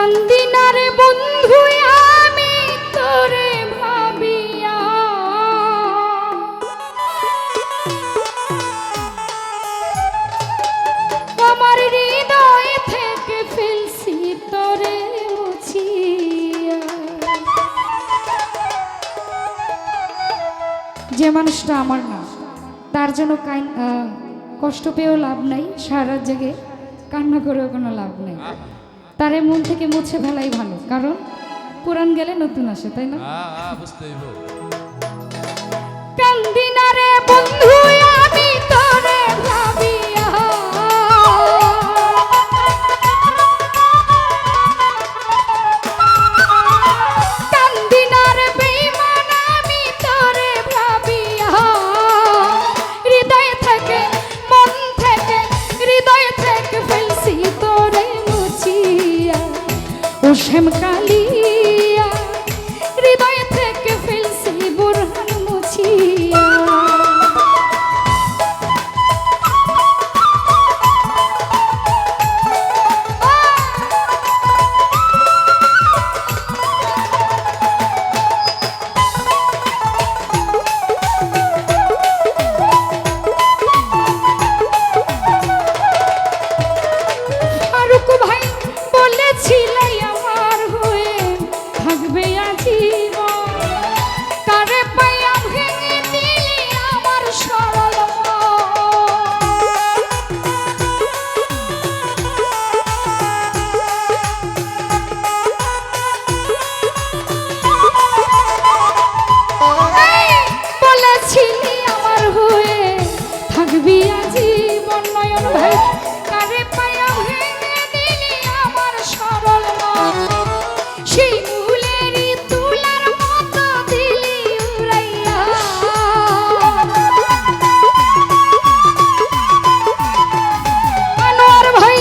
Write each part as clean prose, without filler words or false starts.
কান্দি না রে বন্ধু আমি তোরে ভাবিয়া, আমার হৃদয় থেকে ফেলছি তোরে মুছিয়া। যে মানুষটা আমার না তার জন্য কষ্ট পেয়েও লাভ নাই, সারা জেগে কান্না করেও কোনো লাভ নাই। তারে মন থেকে মুছে ফেলাই ভালো, কারণ পুরান গেলে নতুন আসে, তাই না? কান্দি না রে বন্ধু আমি তোরে ভাবিয়া, কান্দি না রে বেঈমান আমি তোরে ভাবিয়া, হৃদয় থেকে মন থেকে হৃদয় থেকে ফেলছি তোরে মুছিয়া। ও শ্যামকালিয়া হৃদয় থেকে ফেলছি বুরহান মুছিয়া। ফারুক ভাই বলেছিলে আমার হয়ে থাকবে আজীবন, কারে পাইয়া ভেঙে দিলি আমার সরল মন। বলেছিলি আমার হয়ে থাকবি আজীবন নয়ন ভাই, কারে পাইয়া ভেঙে দিলি আমার সরল মন। সেই ফুলেরই তুলার মতো দিলি উড়াইয়া, আনোয়ার ভাই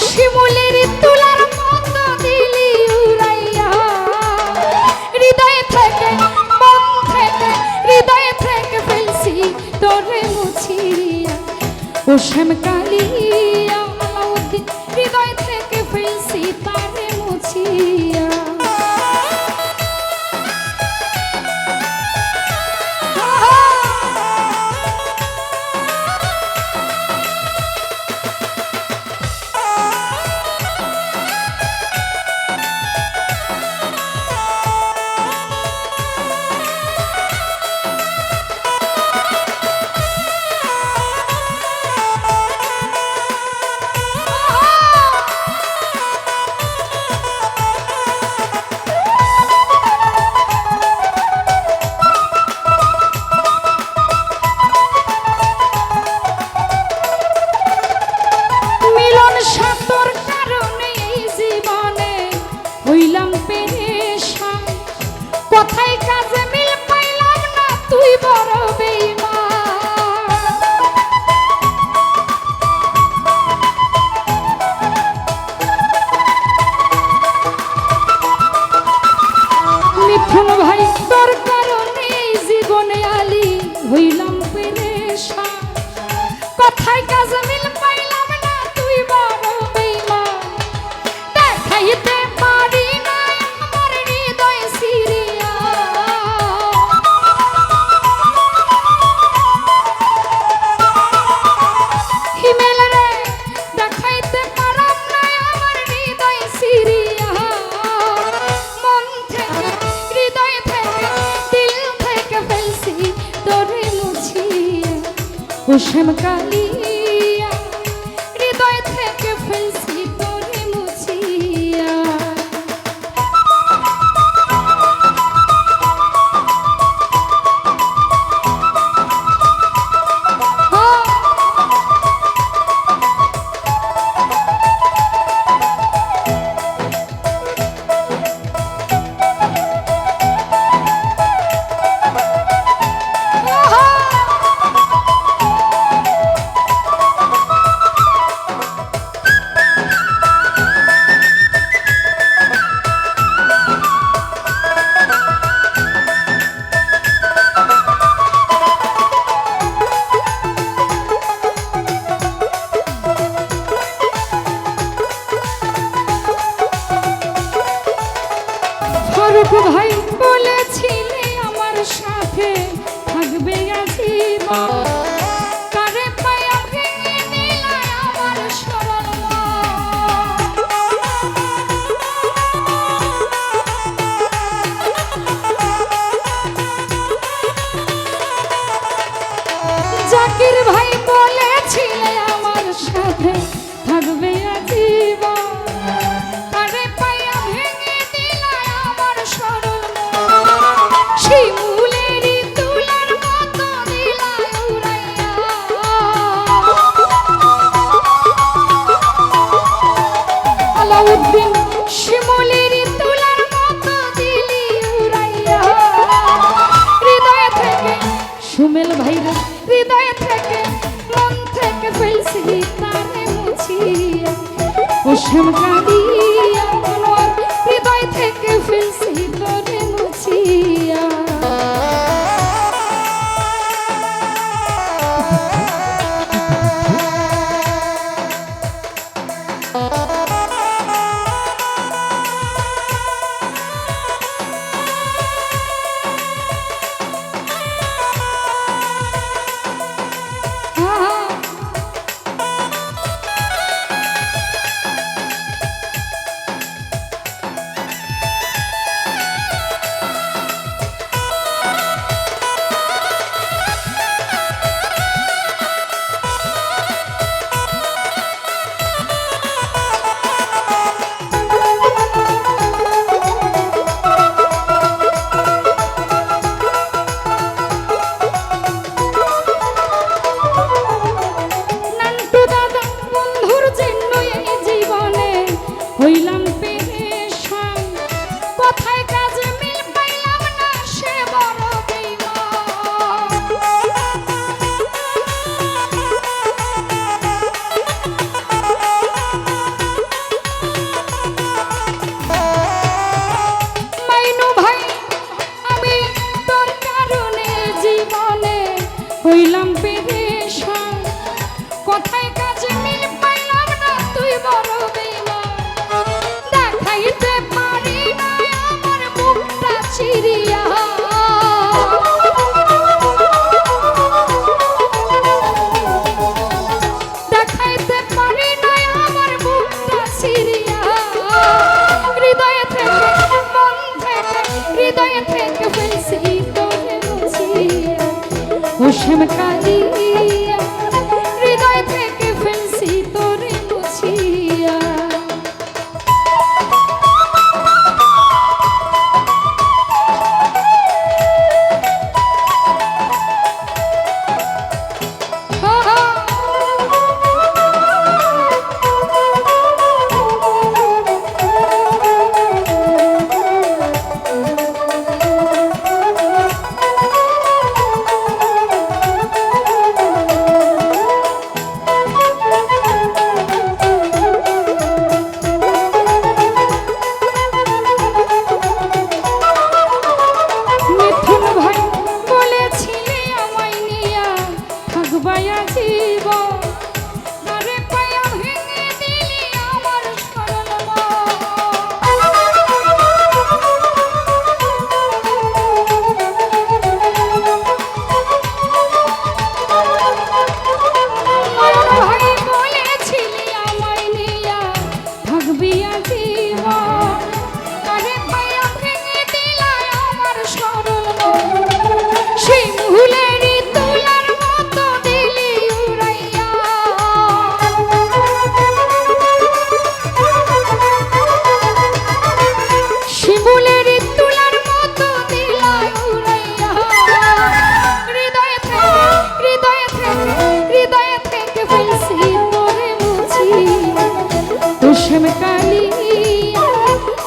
শিমুলেরই তুলার মতো দিলি উড়াইয়া। হৃদয় থেকে মন থেকে হৃদয় থেকে ফেলছি তোরে মুছিয়া। ও শ্যামকালিয়া আলাউদ্দিন হৃদয় থেকে ফেলছি তারে মুছিয়া। মিলন সাতর কারণে এই জীবনে হইলাম পেরেশান, কথায় কাজে মিল পাইলাম না তুই বড় বেঈমান। মিঠুন ভাই তোর কারণে এই জীবনে আলী হইলাম পেরেশান, কথায় কাজে মিল পাইলাম না তুই বড় বেঈমান। দেখাইতে পারি না আমার হৃদয় সিরিয়া, হিমেল রে দেখাইতে পারাম না আমার হৃদয় সিরিয়া। মন থেকে হৃদয় থেকে দিল থেকে ফেলছি তোরে মুছিয়া। ও শ্যামকালিয়া হৃদয় থেকে ফেলছি তোরে মুছিয়া। ফারুক ভাই বলেছিলে আমার সাথে থাকবে আজীবন, কারে পায়া ভেঙে দিলে আমার সরল জাকির ভাই বলেছিলে আমার সাথে থাকবে আজীবন, কারে পায়া ভেঙে দিলে আমার সরল শিমুলেরই তুলার মতো দিলা উড়াইয়া। আলাউদ্দিন শিমুলেরই তুলার মতো দিলি উড়াইয়া, হৃদয় থেকে সুমেল ভাইরা হৃদয় থেকে মন থেকে ফেলছি তারে মুছিয়া, ওসম কাঁদিয়া মনোয়ার হৃদয় থেকে ফেলছি তোরে মুছিয়া। হইলাম পেরেশান, কোথায় কাজে মিল পাইলাম না সে বড় বেঈমান। মাইনু ভাই আমি তোর কারণে জীবনে হইলাম পেরেশান, কোথায় কাজে মিল পাইলাম না তুই বড় বেঈমান। দেখাইতে পারি না আমার মুখটা চিরিয়া, দেখাইতে পারি না আমার মুখটা চিরিয়া, হৃদয় থেকে মন থেকে হৃদয় থেকে ফেলছি তোরে মুছিয়া, ওসম কাঁদিয়া হৃদয় থেকে ফেলছি তোরে মুছিয়া।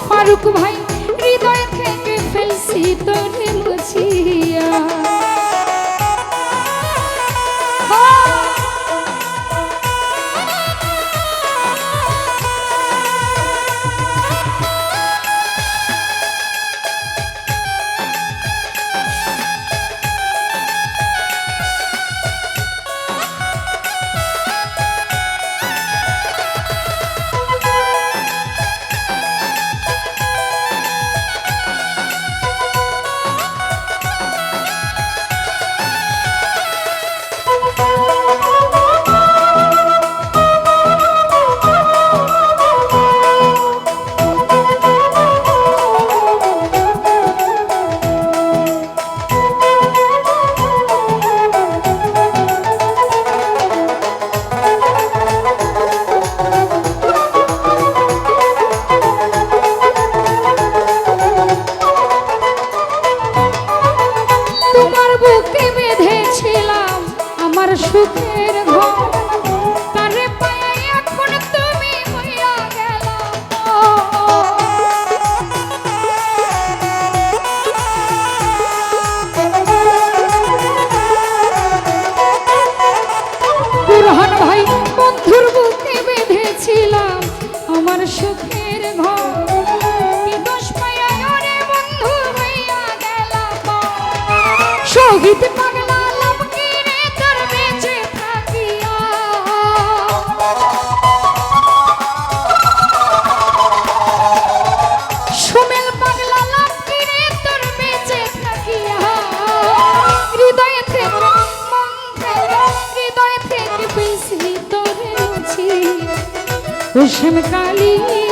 ফারুক ভাই হৃদয় থেকে ফেলছি তোরে মুছিয়া। শ্যামকালী